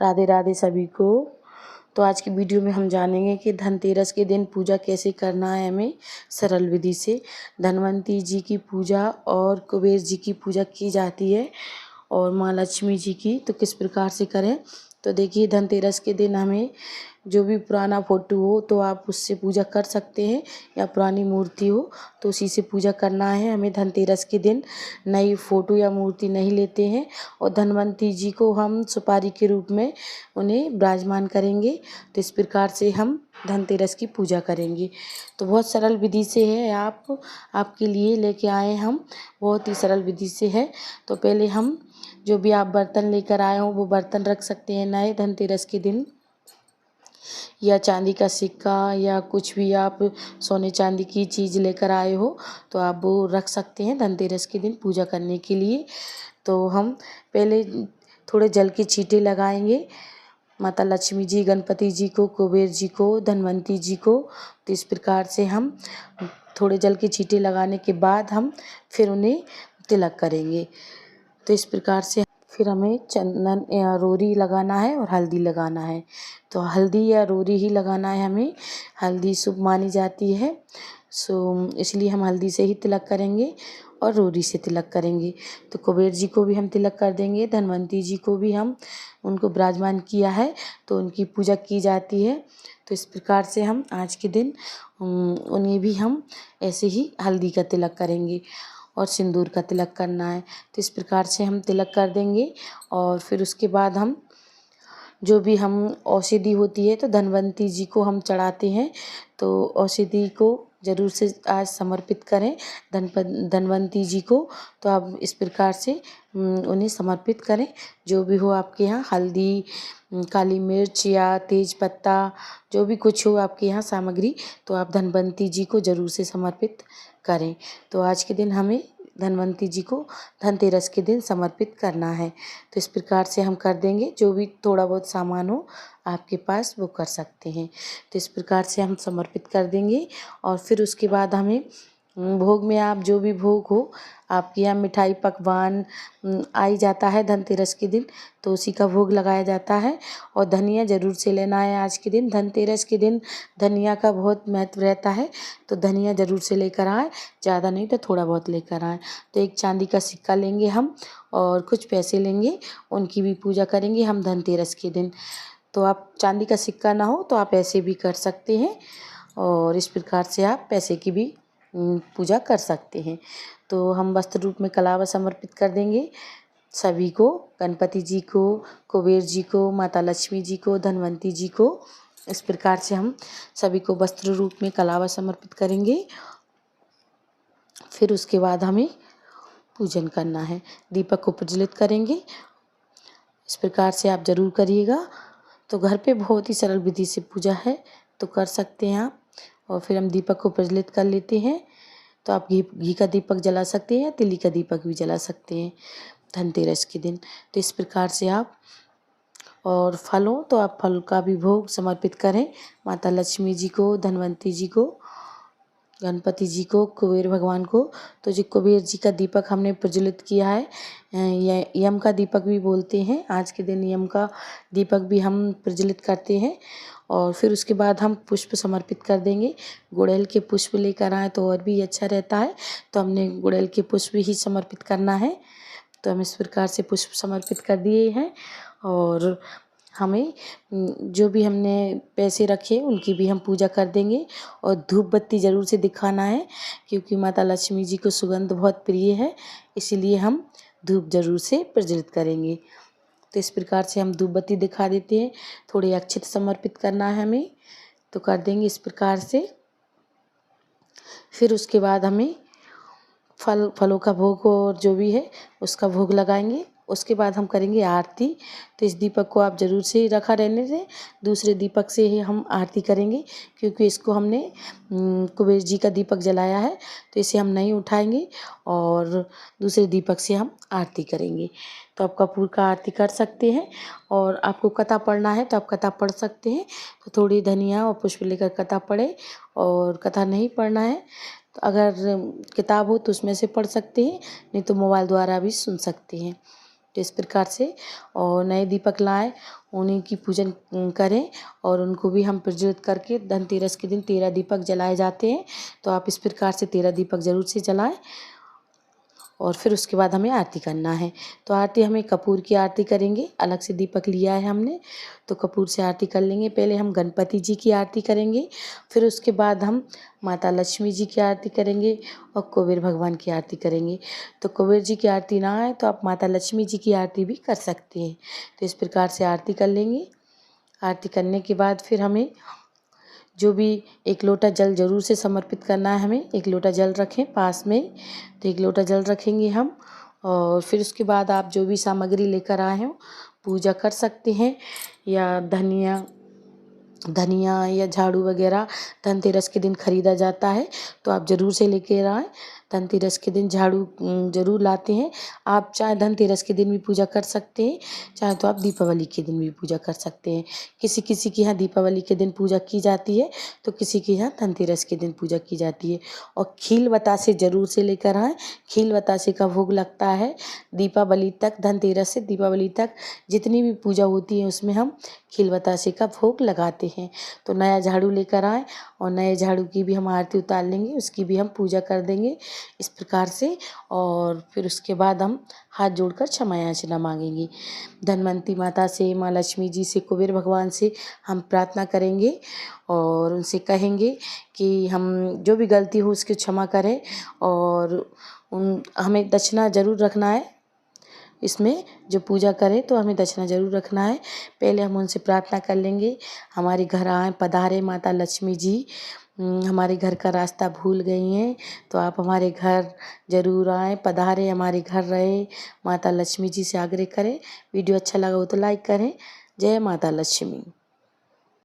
राधे राधे सभी को। तो आज की वीडियो में हम जानेंगे कि धनतेरस के दिन पूजा कैसे करना है हमें सरल विधि से। धनवंती जी की पूजा और कुबेर जी की पूजा की जाती है और माँ लक्ष्मी जी की तो किस प्रकार से करें। तो देखिए, धनतेरस के दिन हमें जो भी पुराना फोटो हो तो आप उससे पूजा कर सकते हैं, या पुरानी मूर्ति हो तो उसी से पूजा करना है। हमें धनतेरस के दिन नई फ़ोटो या मूर्ति नहीं लेते हैं और धनवंती जी को हम सुपारी के रूप में उन्हें विराजमान करेंगे। तो इस प्रकार से हम धनतेरस की पूजा करेंगे। तो बहुत सरल विधि से है, आपके लिए लेके आए हम, बहुत ही सरल विधि से है। तो पहले हम जो भी आप बर्तन लेकर आए हो वो बर्तन रख सकते हैं नए धनतेरस के दिन, या चांदी का सिक्का या कुछ भी आप सोने चांदी की चीज़ लेकर आए हो तो आप वो रख सकते हैं धनतेरस के दिन पूजा करने के लिए। तो हम पहले थोड़े जल के छींटे लगाएंगे माता लक्ष्मी जी, गणपति जी को, कुबेर जी को, धनवंती जी को। तो इस प्रकार से हम थोड़े जल के छींटे लगाने के बाद हम फिर उन्हें तिलक करेंगे। तो इस प्रकार से फिर हमें चंदन या रोरी लगाना है और हल्दी लगाना है। तो हल्दी या रोरी ही लगाना है हमें, हल्दी शुभ मानी जाती है, इसलिए हम हल्दी से ही तिलक करेंगे और रोरी से तिलक करेंगे। तो कुबेर जी को भी हम तिलक कर देंगे, धनवंती जी को भी हम उनको विराजमान किया है तो उनकी पूजा की जाती है। तो इस प्रकार से हम आज के दिन उन्हें भी हम ऐसे ही हल्दी का तिलक करेंगे और सिंदूर का तिलक करना है। तो इस प्रकार से हम तिलक कर देंगे और फिर उसके बाद हम जो भी हम औषधि होती है तो धनवंती जी को हम चढ़ाते हैं, तो औषधि को ज़रूर से आज समर्पित करें धनवंती जी को। तो आप इस प्रकार से उन्हें समर्पित करें, जो भी हो आपके यहाँ, हल्दी, काली मिर्च या तेज पत्ता, जो भी कुछ हो आपके यहाँ सामग्री, तो आप धनवंती जी को ज़रूर से समर्पित करें। तो आज के दिन हमें धनवंती जी को धनतेरस के दिन समर्पित करना है। तो इस प्रकार से हम कर देंगे, जो भी थोड़ा बहुत सामान हो आपके पास वो कर सकते हैं। तो इस प्रकार से हम समर्पित कर देंगे और फिर उसके बाद हमें भोग में, आप जो भी भोग हो आपके यहाँ, मिठाई पकवान आ ही जाता है धनतेरस के दिन, तो उसी का भोग लगाया जाता है। और धनिया ज़रूर से लेना है आज के दिन, धनतेरस के दिन धनिया का बहुत महत्व रहता है, तो धनिया ज़रूर से लेकर आए, ज़्यादा नहीं तो थोड़ा बहुत लेकर आए। तो एक चांदी का सिक्का लेंगे हम और कुछ पैसे लेंगे, उनकी भी पूजा करेंगे हम धनतेरस के दिन। तो आप चांदी का सिक्का ना हो तो आप ऐसे भी कर सकते हैं और इस प्रकार से आप पैसे की भी पूजा कर सकते हैं। तो हम वस्त्र रूप में कलावा समर्पित कर देंगे सभी को, गणपति जी को, कुबेर जी को, माता लक्ष्मी जी को, धनवंती जी को। इस प्रकार से हम सभी को वस्त्र रूप में कलावा समर्पित करेंगे। फिर उसके बाद हमें पूजन करना है, दीपक को प्रज्वलित करेंगे। इस प्रकार से आप ज़रूर करिएगा। तो घर पे बहुत ही सरल विधि से पूजा है, तो कर सकते हैं आप। और फिर हम दीपक को प्रज्वलित कर लेते हैं। तो आप घी का दीपक जला सकते हैं या तिली का दीपक भी जला सकते हैं धनतेरस के दिन। तो इस प्रकार से आप, और फल हो तो आप फल का भी भोग समर्पित करें माता लक्ष्मी जी को, धनवंती जी को, गणपति जी को, कुबेर भगवान को। तो जो कुबेर जी का दीपक हमने प्रज्वलित किया है, यम का दीपक भी बोलते हैं, आज के दिन यम का दीपक भी हम प्रज्वलित करते हैं। और फिर उसके बाद हम पुष्प समर्पित कर देंगे। गुड़हल के पुष्प लेकर आए तो और भी अच्छा रहता है, तो हमने गुड़हल के पुष्प ही समर्पित करना है। तो हम इस प्रकार से पुष्प समर्पित कर दिए हैं और हमें जो भी हमने पैसे रखे उनकी भी हम पूजा कर देंगे। और धूप बत्ती ज़रूर से दिखाना है, क्योंकि माता लक्ष्मी जी को सुगंध बहुत प्रिय है, इसीलिए हम धूप ज़रूर से प्रज्वलित करेंगे। तो इस प्रकार से हम धूप बत्ती दिखा देते हैं। थोड़े अक्षत समर्पित करना है हमें, तो कर देंगे इस प्रकार से। फिर उसके बाद हमें फलों का भोग और जो भी है उसका भोग लगाएंगे। उसके बाद हम करेंगे आरती। तो इस दीपक को आप ज़रूर से रखा रहने दें, दूसरे दीपक से ही हम आरती करेंगे, क्योंकि इसको हमने कुबेर जी का दीपक जलाया है, तो इसे हम नहीं उठाएंगे और दूसरे दीपक से हम आरती करेंगे। तो आप कपूर का आरती कर सकते हैं, और आपको कथा पढ़ना है तो आप कथा पढ़ सकते हैं। तो थोड़ी धनिया और पुष्प लेकर कथा पढ़े, और कथा नहीं पढ़ना है तो अगर किताब हो तो उसमें से पढ़ सकते हैं, नहीं तो मोबाइल द्वारा भी सुन सकते हैं। तो इस प्रकार से और नए दीपक लाएं, उन्हीं की पूजन करें और उनको भी हम प्रज्वलित करके धनतेरस के दिन 13 दीपक जलाए जाते हैं। तो आप इस प्रकार से 13 दीपक ज़रूर से जलाएं और फिर उसके बाद हमें आरती करना है। तो आरती हमें कपूर की आरती करेंगे, अलग से दीपक लिया है हमने, तो कपूर से आरती कर लेंगे। पहले हम गणपति जी की आरती करेंगे, फिर उसके बाद हम माता लक्ष्मी जी की आरती करेंगे और कुबेर भगवान की आरती करेंगे। तो कुबेर जी की आरती ना आए तो आप माता लक्ष्मी जी की आरती भी कर सकते हैं। तो इस प्रकार से आरती कर लेंगे। आरती करने के बाद फिर हमें जो भी 1 लोटा जल ज़रूर से समर्पित करना है हमें। 1 लोटा जल रखें पास में, तो 1 लोटा जल रखेंगे हम और फिर उसके बाद आप जो भी सामग्री लेकर आए हो पूजा कर सकते हैं। या धनिया या झाड़ू वगैरह धनतेरस के दिन खरीदा जाता है, तो आप ज़रूर से लेकर आएँ। धनतेरस के दिन झाड़ू ज़रूर लाते हैं। आप चाहे धनतेरस के दिन भी पूजा कर सकते हैं, चाहे तो आप दीपावली के दिन भी पूजा कर सकते हैं। किसी किसी के यहाँ दीपावली के दिन पूजा की जाती है, तो किसी के यहाँ धनतेरस के दिन पूजा की जाती है। और खील बतासे ज़रूर से लेकर आएँ। खील बतासे का भोग लगता है दीपावली तक, धनतेरस से दीपावली तक जितनी भी पूजा होती है उसमें हम खील बतासे का भोग लगाते हैं। तो नया झाड़ू लेकर आएँ और नए झाड़ू की भी हम आरती उतार लेंगे, उसकी भी हम पूजा कर देंगे इस प्रकार से। और फिर उसके बाद हम हाथ जोड़कर क्षमा याचना मांगेंगे। धनवंती माता से, माँ लक्ष्मी जी से, कुबेर भगवान से हम प्रार्थना करेंगे और उनसे कहेंगे कि हम जो भी गलती हो उसकी क्षमा करें और हमें दक्षिणा ज़रूर रखना है। इसमें जो पूजा करें तो हमें दक्षिणा ज़रूर रखना है। पहले हम उनसे प्रार्थना कर लेंगे, हमारे घर आएँ, पधारे माता लक्ष्मी जी। हमारे घर का रास्ता भूल गई हैं, तो आप हमारे घर ज़रूर आएँ, पधारे, हमारे घर रहें। माता लक्ष्मी जी से आग्रह करें। वीडियो अच्छा लगा हो तो लाइक करें। जय माता लक्ष्मी।